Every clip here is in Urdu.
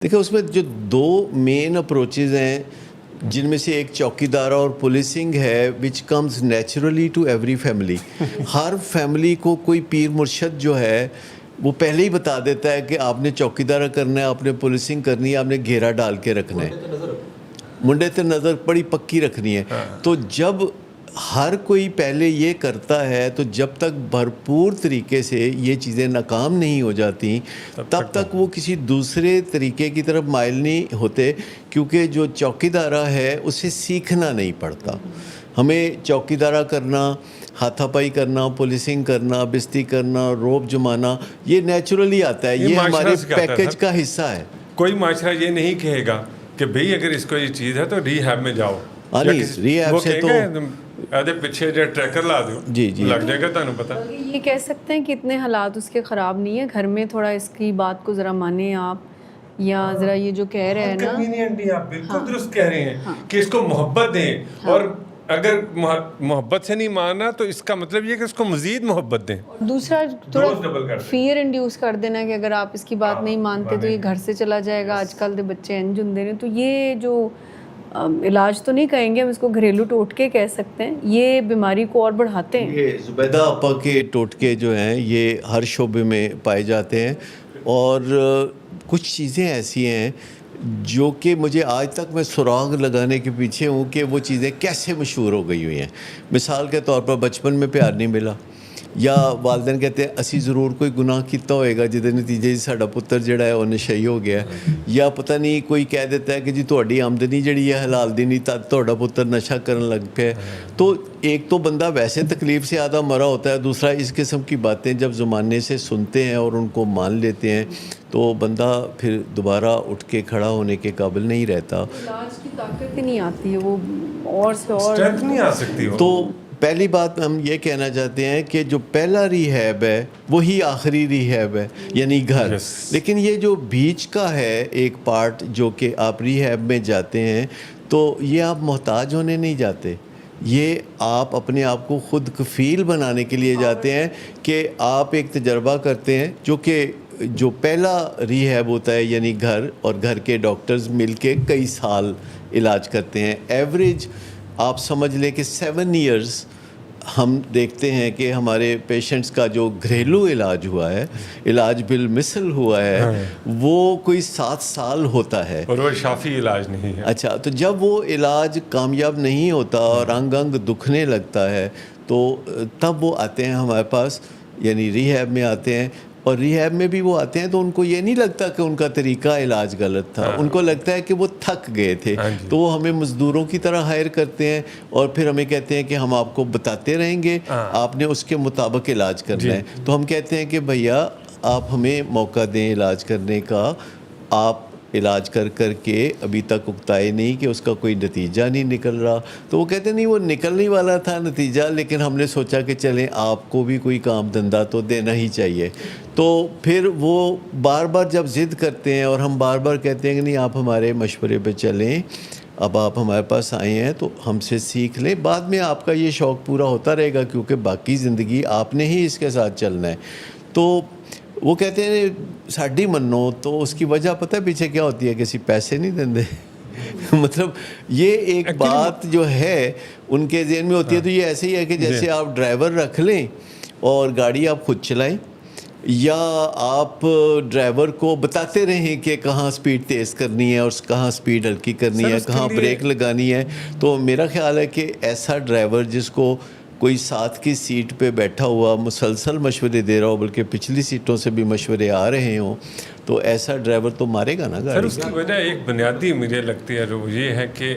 دیکھیں اس میں جو دو مین اپروچز ہیں جن میں سے ایک چوکیدارہ اور پولیسنگ ہے which comes naturally to every family. ہر فیملی کو کوئی پیر مرشد جو ہے وہ پہلے ہی بتا دیتا ہے کہ آپ نے چوکیدارہ کرنا ہے, آپ نے پولیسنگ کرنی ہے, آپ نے گھیرا ڈال کے رکھنا ہے, منڈے تے نظر بڑی پکی رکھنی ہے. تو جب ہر کوئی پہلے یہ کرتا ہے تو جب تک بھرپور طریقے سے یہ چیزیں ناکام نہیں ہو جاتی تب تک وہ کسی دوسرے طریقے کی طرف مائل نہیں ہوتے, کیونکہ جو چوکیدارہ ہے اسے سیکھنا نہیں پڑتا. ہمیں چوکیدارہ کرنا, ہاتھا پائی کرنا, پولیسنگ کرنا, بستی کرنا, روب جمانا یہ نیچرلی آتا ہے, یہ ہمارے پیکج کا حصہ ہے. کوئی معاشرہ یہ نہیں کہے گا کہ بھئی اگر اس کو یہ چیز ہے تو ری ہیب میں جاؤ, ری ہیب سے تو پیچھے جو ٹریکر لا دو لگ جائے گا. تانوں پتہ یہ کہہ سکتے ہیں کہ اتنے حالات اس کے خراب نہیں ہیں, گھر میں تھوڑا اس کی بات کو ذرا مانیں آپ, یا ذرا یہ جو کہہ رہے ہیں نا کنوینینٹلی آپ بالکل درست کہہ رہے ہیں کہ اس کو محبت دیں, اور اگر محبت سے نہیں ماننا تو اس کا مطلب یہ کہ اس کو مزید محبت دیں. دوسرا تھوڑا فیئر انڈیوس کر دینا کہ اگر آپ اس کی بات نہیں مانتے تو یہ گھر سے چلا جائے گا. آج کل کے بچے انج ہوندے نے, تو یہ جو علاج تو نہیں کہیں گے, ہم اس کو گھریلو ٹوٹکے کہہ سکتے ہیں, یہ بیماری کو اور بڑھاتے ہیں. یہ زبیدہ آپا کے ٹوٹکے جو ہیں یہ ہر شعبے میں پائے جاتے ہیں, اور کچھ چیزیں ایسی ہیں جو کہ مجھے آج تک میں سراغ لگانے کے پیچھے ہوں کہ وہ چیزیں کیسے مشہور ہو گئی ہوئی ہیں. مثال کے طور پر بچپن میں پیار نہیں ملا, یا والدین کہتے ہیں اسی ضرور کوئی گناہ کیتا ہوئے گا جہدے نتیجے ساڈا پتر جڑا ہے وہ نشئی ہو گیا, یا پتہ نہیں کوئی کہہ دیتا ہے کہ جی تہاڈی آمدنی جڑی ہے حلال دی نہیں تد تہاڈا پتر نشہ کرن لگ پیا. تو ایک تو بندہ ویسے تکلیف سے آدھا مرا ہوتا ہے, دوسرا اس قسم کی باتیں جب زمانے سے سنتے ہیں اور ان کو مان لیتے ہیں تو بندہ پھر دوبارہ اٹھ کے کھڑا ہونے کے قابل نہیں رہتا. علاج کی طاقت ہی نہیں آتی ہے, وہ اور سے اور اسٹرینتھ نہیں آ سکتی. تو پہلی بات ہم یہ کہنا چاہتے ہیں کہ جو پہلا ریہیب ہے وہی آخری ریہیب ہے, یعنی گھر. لیکن یہ جو بیچ کا ہے ایک پارٹ جو کہ آپ ریہیب میں جاتے ہیں تو یہ آپ محتاج ہونے نہیں جاتے, یہ آپ اپنے آپ کو خود کفیل بنانے کے لیے جاتے ہیں کہ آپ ایک تجربہ کرتے ہیں جو کہ جو پہلا ریہیب ہوتا ہے یعنی گھر, اور گھر کے ڈاکٹرز مل کے کئی سال علاج کرتے ہیں. ایوریج آپ سمجھ لیں کہ 7 ایئرز ہم دیکھتے ہیں کہ ہمارے پیشنٹس کا جو گھریلو علاج ہوا ہے, علاج بالمثل ہوا ہے, وہ کوئی 7 سال ہوتا ہے, اور وہ شافی علاج نہیں ہے. اچھا, تو جب وہ علاج کامیاب نہیں ہوتا اور انگ انگ دکھنے لگتا ہے تو تب وہ آتے ہیں ہمارے پاس, یعنی ریہیب میں آتے ہیں. اور ریہیب میں بھی وہ آتے ہیں تو ان کو یہ نہیں لگتا کہ ان کا طریقہ علاج غلط تھا, ان کو لگتا ہے کہ وہ تھک گئے تھے. تو وہ ہمیں مزدوروں کی طرح ہائر کرتے ہیں اور پھر ہمیں کہتے ہیں کہ ہم آپ کو بتاتے رہیں گے, آپ نے اس کے مطابق علاج کرنا ہے. تو ہم کہتے ہیں کہ بھیا آپ ہمیں موقع دیں علاج کرنے کا, آپ علاج کر کر کے ابھی تک اکتائے نہیں کہ اس کا کوئی نتیجہ نہیں نکل رہا. تو وہ کہتے ہیں نہیں وہ نکلنے والا تھا نتیجہ, لیکن ہم نے سوچا کہ چلیں آپ کو بھی کوئی کام دھندا تو دینا ہی چاہیے. تو پھر وہ بار بار جب ضد کرتے ہیں اور ہم بار بار کہتے ہیں کہ نہیں آپ ہمارے مشورے پہ چلیں, اب آپ ہمارے پاس آئے ہیں تو ہم سے سیکھ لیں, بعد میں آپ کا یہ شوق پورا ہوتا رہے گا کیونکہ باقی زندگی آپ نے ہی اس کے ساتھ چلنا ہے. تو وہ کہتے ہیں ساڈی منو, تو اس کی وجہ پتہ ہے پیچھے کیا ہوتی ہے, کسی پیسے نہیں دیندے. مطلب یہ ایک بات جو ہے ان کے ذہن میں ہوتی ہے. تو یہ ایسے ہی ہے کہ جیسے آپ ڈرائیور رکھ لیں اور گاڑی آپ خود چلائیں, یا آپ ڈرائیور کو بتاتے رہیں کہ کہاں سپیڈ تیز کرنی ہے اور کہاں سپیڈ ہلکی کرنی ہے, کہاں بریک لگانی ہے. تو میرا خیال ہے کہ ایسا ڈرائیور جس کو کوئی ساتھ کی سیٹ پہ بیٹھا ہوا مسلسل مشورے دے رہا ہو, بلکہ پچھلی سیٹوں سے بھی مشورے آ رہے ہوں, تو ایسا ڈرائیور تو مارے گا نا گاڑی. سر اس کی وجہ ایک بنیادی مجھے لگتی ہے جو یہ ہے کہ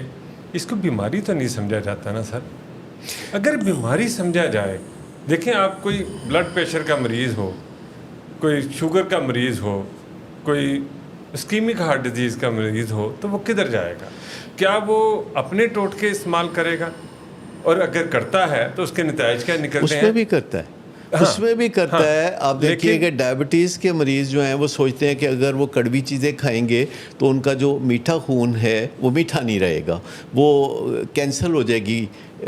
اس کو بیماری تو نہیں سمجھا جاتا نا سر. اگر بیماری سمجھا جائے, دیکھیں آپ کوئی بلڈ پریشر کا مریض ہو, کوئی شوگر کا مریض ہو, کوئی اسکیمک ہارٹ ڈیزیز کا مریض ہو, تو وہ کدھر جائے گا؟ کیا وہ اپنے ٹوٹکے استعمال کرے گا؟ اور اگر کرتا ہے تو اس کے نتائج کیا نکلتے ہیں؟ اس میں بھی کرتا ہے, اس میں بھی کرتا ہے. آپ دیکھیے کہ ڈائبٹیز کے مریض جو ہیں وہ سوچتے ہیں کہ اگر وہ کڑوی چیزیں کھائیں گے تو ان کا جو میٹھا خون ہے وہ میٹھا نہیں رہے گا, وہ کینسل ہو جائے گی